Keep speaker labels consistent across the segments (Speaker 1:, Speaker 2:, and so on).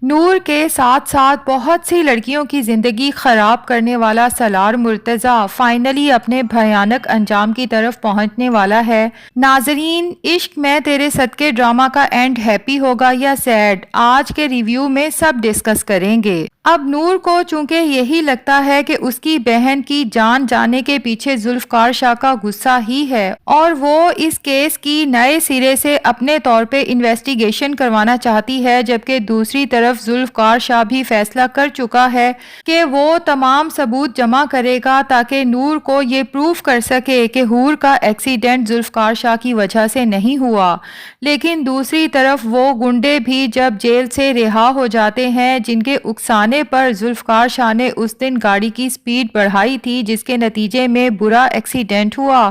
Speaker 1: نور کے ساتھ ساتھ بہت سی لڑکیوں کی زندگی خراب کرنے والا سالار مرتضیٰ فائنلی اپنے بھیانک انجام کی طرف پہنچنے والا ہے۔ ناظرین، عشق میں تیرے صدقے ڈرامہ کا اینڈ ہیپی ہوگا یا سیڈ، آج کے ریویو میں سب ڈسکس کریں گے۔ اب نور کو چونکہ یہی لگتا ہے کہ اس کی بہن کی جان جانے کے پیچھے ذوالفقار شاہ کا غصہ ہی ہے اور وہ اس کیس کی نئے سرے سے اپنے طور پہ انویسٹیگیشن کروانا چاہتی ہے، جبکہ دوسری طرف ذوالفقار شاہ بھی فیصلہ کر چکا ہے کہ وہ تمام ثبوت جمع کرے گا تاکہ نور کو یہ پروف کر سکے کہ حور کا ایکسیڈنٹ ذوالفقار شاہ کی وجہ سے نہیں ہوا۔ لیکن دوسری طرف وہ گنڈے بھی جب جیل سے رہا ہو جاتے ہیں جن کے اکسانے پر ذوالفقار شاہ نے اس دن گاڑی کی سپیڈ بڑھائی تھی، جس کے نتیجے میں برا ایکسیڈنٹ ہوا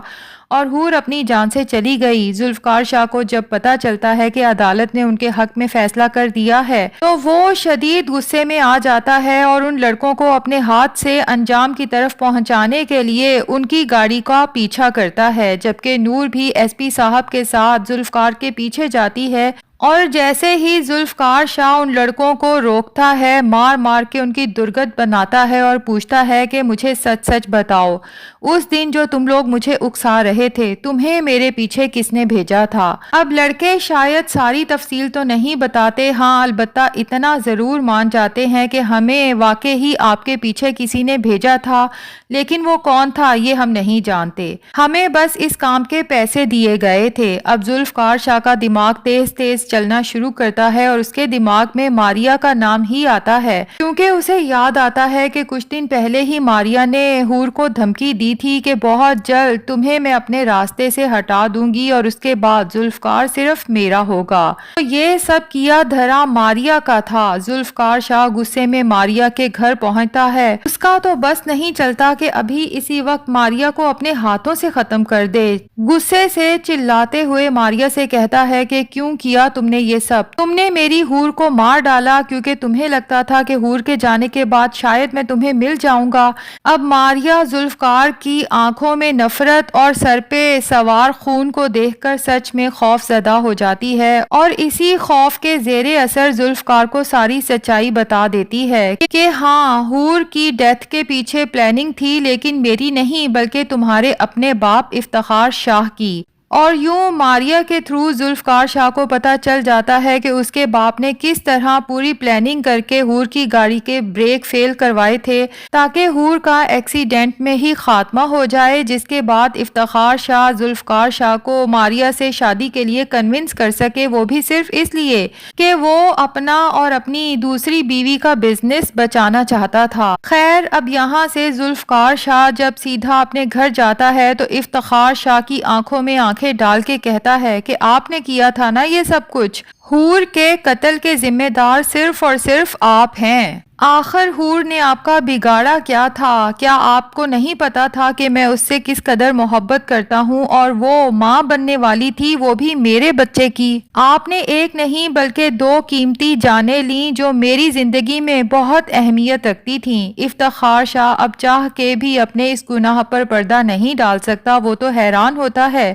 Speaker 1: اور حور اپنی جان سے چلی گئی۔ ذوالفقار شاہ کو جب پتہ چلتا ہے کہ عدالت نے ان کے حق میں فیصلہ کر دیا ہے تو وہ شدید غصے میں آ جاتا ہے اور ان لڑکوں کو اپنے ہاتھ سے انجام کی طرف پہنچانے کے لیے ان کی گاڑی کا پیچھا کرتا ہے، جبکہ نور بھی ایس پی صاحب کے ساتھ ذوالفقار کے پیچھے جاتی ہے اور جیسے ہی ذوالفقار شاہ ان لڑکوں کو روکتا ہے، مار مار کے ان کی درگت بناتا ہے اور پوچھتا ہے کہ مجھے سچ سچ بتاؤ، اس دن جو تم لوگ مجھے اکسا رہے تھے تمہیں میرے پیچھے کس نے بھیجا تھا؟ اب لڑکے شاید ساری تفصیل تو نہیں بتاتے، ہاں البتہ اتنا ضرور مان جاتے ہیں کہ ہمیں واقعی ہی آپ کے پیچھے کسی نے بھیجا تھا، لیکن وہ کون تھا یہ ہم نہیں جانتے، ہمیں بس اس کام کے پیسے دیے گئے تھے۔ اب ذوالفقار شاہ کا دماغ تیز تیز چلنا شروع کرتا ہے اور اس کے دماغ میں ماریا کا نام ہی آتا ہے، کیونکہ اسے یاد آتا ہے کہ کچھ دن پہلے ہی ماریا نے حور کو دھمکی دی تھی کہ بہت جلد تمہیں میں اپنے راستے سے ہٹا دوں گی اور اس کے بعد ذوالفقار صرف میرا ہوگا۔ تو یہ سب کیا دھرا ماریا کا تھا۔ ذوالفقار شاہ غصے میں ماریا کے گھر پہنچتا ہے، اس کا تو بس نہیں چلتا کہ ابھی اسی وقت ماریا کو اپنے ہاتھوں سے ختم کر دے۔ غصے سے چلاتے ہوئے ماریا سے کہتا ہے کہ کیوں کیا تم نے یہ سب؟ تم نے میری حور کو مار ڈالا کیونکہ تمہیں لگتا تھا کہ حور کے جانے کے بعد شاید میں تمہیں مل جاؤں گا۔ اب ماریا ذوالفقار کی آنکھوں میں نفرت اور سر پہ سوار خون کو دیکھ کر سچ میں خوف زدہ ہو جاتی ہے اور اسی خوف کے زیر اثر ذوالفقار کو ساری سچائی بتا دیتی ہے کہ ہاں حور کی ڈیتھ کے پیچھے پلاننگ تھی، لیکن میری نہیں بلکہ تمہارے اپنے باپ افتخار شاہ کی۔ اور یوں ماریا کے تھرو ذوالفقار شاہ کو پتہ چل جاتا ہے کہ اس کے باپ نے کس طرح پوری پلاننگ کر کے حور کی گاڑی کے بریک فیل کروائے تھے تاکہ حور کا ایکسیڈنٹ میں ہی خاتمہ ہو جائے، جس کے بعد افتخار شاہ ذوالفقار شاہ کو ماریا سے شادی کے لیے کنونس کر سکے، وہ بھی صرف اس لیے کہ وہ اپنا اور اپنی دوسری بیوی کا بزنس بچانا چاہتا تھا۔ خیر، اب یہاں سے ذوالفقار شاہ جب سیدھا اپنے گھر جاتا ہے تو افتخار شاہ کی آنکھوں میں آنکھیں ڈال کے کہتا ہے کہ آپ نے کیا تھا نا یہ سب کچھ، حور کے قتل کے ذمہ دار صرف اور صرف آپ ہیں۔ آخر حور نے آپ کا بگاڑا کیا تھا؟ کیا آپ کو نہیں پتا تھا کہ میں اس سے کس قدر محبت کرتا ہوں اور وہ ماں بننے والی تھی، وہ بھی میرے بچے کی؟ آپ نے ایک نہیں بلکہ دو قیمتی جانیں لیں جو میری زندگی میں بہت اہمیت رکھتی تھیں۔ افتخار شاہ اب چاہ کے بھی اپنے اس گناہ پر پردہ نہیں ڈال سکتا، وہ تو حیران ہوتا ہے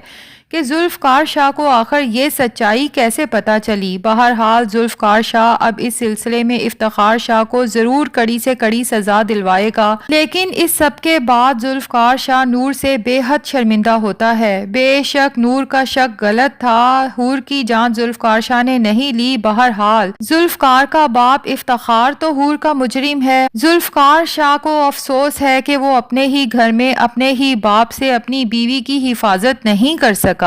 Speaker 1: کہ ذوالفقار شاہ کو آخر یہ سچائی کیسے پتہ چلی۔ بہرحال ذوالفقار شاہ اب اس سلسلے میں افتخار شاہ کو ضرور کڑی سے کڑی سزا دلوائے گا، لیکن اس سب کے بعد ذوالفقار شاہ نور سے بے حد شرمندہ ہوتا ہے۔ بے شک نور کا شک غلط تھا، حور کی جان ذوالفقار شاہ نے نہیں لی۔ بہرحال ذوالفقار کا باپ افتخار تو حور کا مجرم ہے۔ ذوالفقار شاہ کو افسوس ہے کہ وہ اپنے ہی گھر میں اپنے ہی باپ سے اپنی بیوی کی حفاظت نہیں کر سکا۔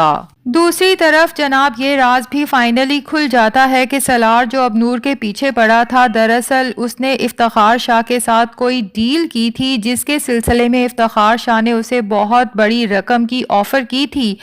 Speaker 1: دوسری طرف جناب یہ راز بھی فائنلی کھل جاتا ہے کہ سالار جو اب نور کے پیچھے پڑا تھا، دراصل اس نے افتخار شاہ کے ساتھ کوئی ڈیل کی تھی جس کے سلسلے میں افتخار شاہ نے اسے بہت بڑی رقم کی آفر کی تھی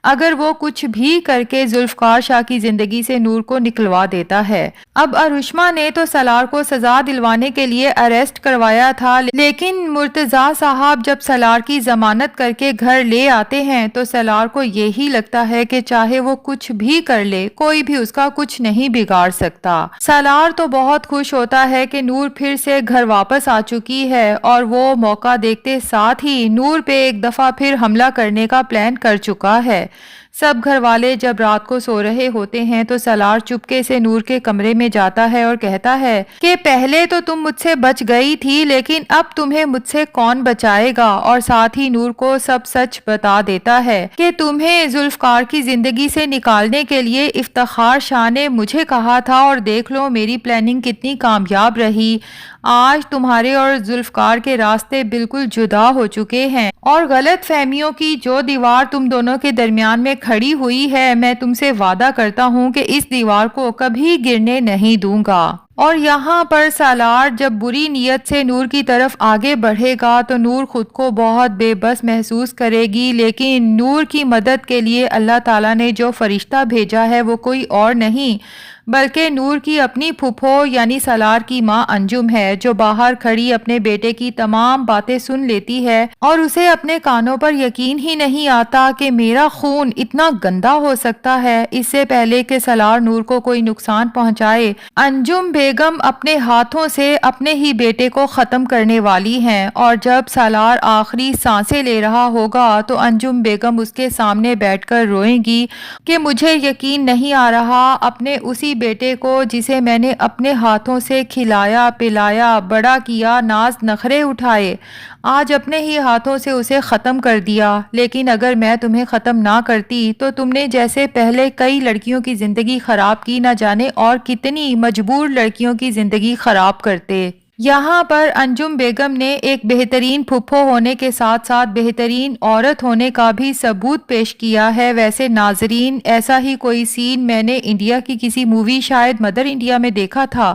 Speaker 1: اگر وہ کچھ بھی کر کے ذوالفقار شاہ کی زندگی سے نور کو نکلوا دیتا ہے۔ اب ارشما نے تو سالار کو سزا دلوانے کے لیے اریسٹ کروایا تھا، لیکن مرتضیٰ صاحب جب سالار کی ضمانت کر کے گھر لے آتے ہیں تو سالار کو یہی لگتا ہے کہ چاہے وہ کچھ بھی کر لے کوئی بھی اس کا کچھ نہیں بگاڑ سکتا۔ سالار تو بہت خوش ہوتا ہے کہ نور پھر سے گھر واپس آ چکی ہے اور وہ موقع دیکھتے ساتھ ہی نور پہ ایک دفعہ پھر حملہ کرنے کا پلان کر چکا ہے۔ سب گھر والے جب رات کو سو رہے ہوتے ہیں تو سالار چپکے سے نور کے کمرے میں جاتا ہے اور کہتا ہے کہ پہلے تو تم مجھ سے بچ گئی تھی، لیکن اب تمہیں مجھ سے کون بچائے گا؟ اور ساتھ ہی نور کو سب سچ بتا دیتا ہے کہ تمہیں ذوالفقار کی زندگی سے نکالنے کے لیے افتخار شاہ نے مجھے کہا تھا، اور دیکھ لو میری پلاننگ کتنی کامیاب رہی۔ آج تمہارے اور ذوالفقار کے راستے بالکل جدا ہو چکے ہیں، اور غلط فہمیوں کی جو دیوار تم دونوں کے درمیان میں کھڑی ہوئی ہے، میں تم سے وعدہ کرتا ہوں کہ اس دیوار کو کبھی گرنے نہیں دوں گا۔ اور یہاں پر سالار جب بری نیت سے نور کی طرف آگے بڑھے گا تو نور خود کو بہت بے بس محسوس کرے گی، لیکن نور کی مدد کے لیے اللہ تعالیٰ نے جو فرشتہ بھیجا ہے وہ کوئی اور نہیں بلکہ نور کی اپنی پھپھو یعنی سالار کی ماں انجم ہے، جو باہر کھڑی اپنے بیٹے کی تمام باتیں سن لیتی ہے اور اسے اپنے کانوں پر یقین ہی نہیں آتا کہ میرا خون اتنا گندا ہو سکتا ہے۔ اس سے پہلے کہ سالار نور کو کوئی نقصان پہنچائے، انجم بیگم اپنے ہاتھوں سے اپنے ہی بیٹے کو ختم کرنے والی ہیں، اور جب سالار آخری سانسیں لے رہا ہوگا تو انجم بیگم اس کے سامنے بیٹھ کر روئیں گی کہ مجھے یقین نہیں آ رہا، اپنے اسی بیٹے کو جسے میں نے اپنے ہاتھوں سے کھلایا پلایا بڑا کیا ناز نخرے اٹھائے، آج اپنے ہی ہاتھوں سے اسے ختم کر دیا۔ لیکن اگر میں تمہیں ختم نہ کرتی تو تم نے جیسے پہلے کئی لڑکیوں کی زندگی خراب کی، نہ جانے اور کتنی مجبور لڑکیوں کی زندگی خراب کرتے۔ یہاں پر انجم بیگم نے ایک بہترین پھپھو ہونے کے ساتھ ساتھ بہترین عورت ہونے کا بھی ثبوت پیش کیا ہے۔ ویسے ناظرین، ایسا ہی کوئی سین میں نے انڈیا کی کسی مووی شاید مدر انڈیا میں دیکھا تھا،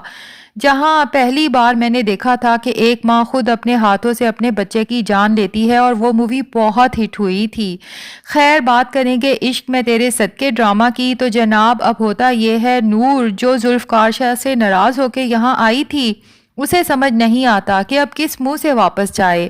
Speaker 1: جہاں پہلی بار میں نے دیکھا تھا کہ ایک ماں خود اپنے ہاتھوں سے اپنے بچے کی جان لیتی ہے، اور وہ مووی بہت ہٹ ہوئی تھی۔ خیر، بات کریں گے عشق میں تیرے صدقے ڈرامہ کی، تو جناب اب ہوتا یہ ہے نور جو ذوالفقار شاہ سے ناراض ہو کے یہاں آئی تھی، اسے سمجھ نہیں آتا کہ اب کس منہ سے واپس جائے،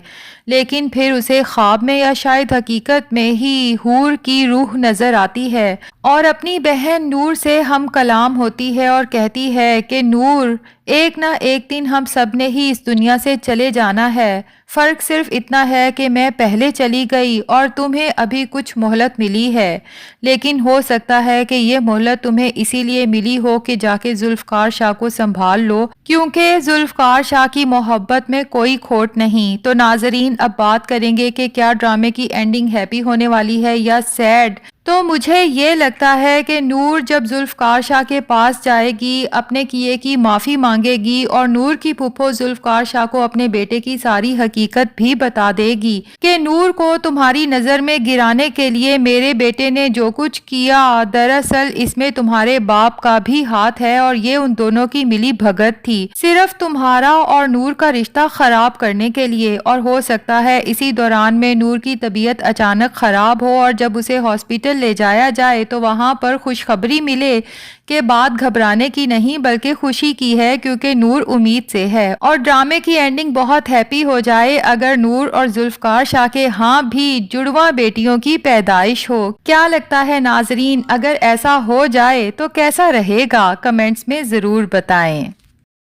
Speaker 1: لیکن پھر اسے خواب میں یا شاید حقیقت میں ہی حور کی روح نظر آتی ہے اور اپنی بہن نور سے ہم کلام ہوتی ہے اور کہتی ہے کہ نور، ایک نہ ایک دن ہم سب نے ہی اس دنیا سے چلے جانا ہے، فرق صرف اتنا ہے کہ میں پہلے چلی گئی اور تمہیں ابھی کچھ مہلت ملی ہے، لیکن ہو سکتا ہے کہ یہ مہلت تمہیں اسی لیے ملی ہو کہ جا کے ذوالفقار شاہ کو سنبھال لو، کیونکہ ذوالفقار شاہ کی محبت میں کوئی کھوٹ نہیں۔ تو ناظرین، اب بات کریں گے کہ کیا ڈرامے کی اینڈنگ ہیپی ہونے والی ہے یا سیڈ؟ تو مجھے یہ لگتا ہے کہ نور جب ذوالفقار شاہ کے پاس جائے گی، اپنے کیے کی معافی مانگے گی اور نور کی پھپھو ذوالفقار شاہ کو اپنے بیٹے کی ساری حقیقت بھی بتا دے گی کہ نور کو تمہاری نظر میں گرانے کے لیے میرے بیٹے نے جو کچھ کیا، دراصل اس میں تمہارے باپ کا بھی ہاتھ ہے اور یہ ان دونوں کی ملی بھگت تھی، صرف تمہارا اور نور کا رشتہ خراب کرنے کے لیے۔ اور ہو سکتا ہے اسی دوران میں نور کی طبیعت اچانک خراب ہو اور جب اسے ہاسپٹل لے جایا جائے تو وہاں پر خوشخبری ملے کہ بات گھبرانے کی نہیں بلکہ خوشی کی ہے، کیونکہ نور امید سے ہے، اور ڈرامے کی اینڈنگ بہت ہیپی ہو جائے اگر نور اور ذوالفقار شاہ کے ہاں بھی جڑواں بیٹیوں کی پیدائش ہو۔ کیا لگتا ہے ناظرین، اگر ایسا ہو جائے تو کیسا رہے گا؟ کمنٹس میں ضرور بتائیں۔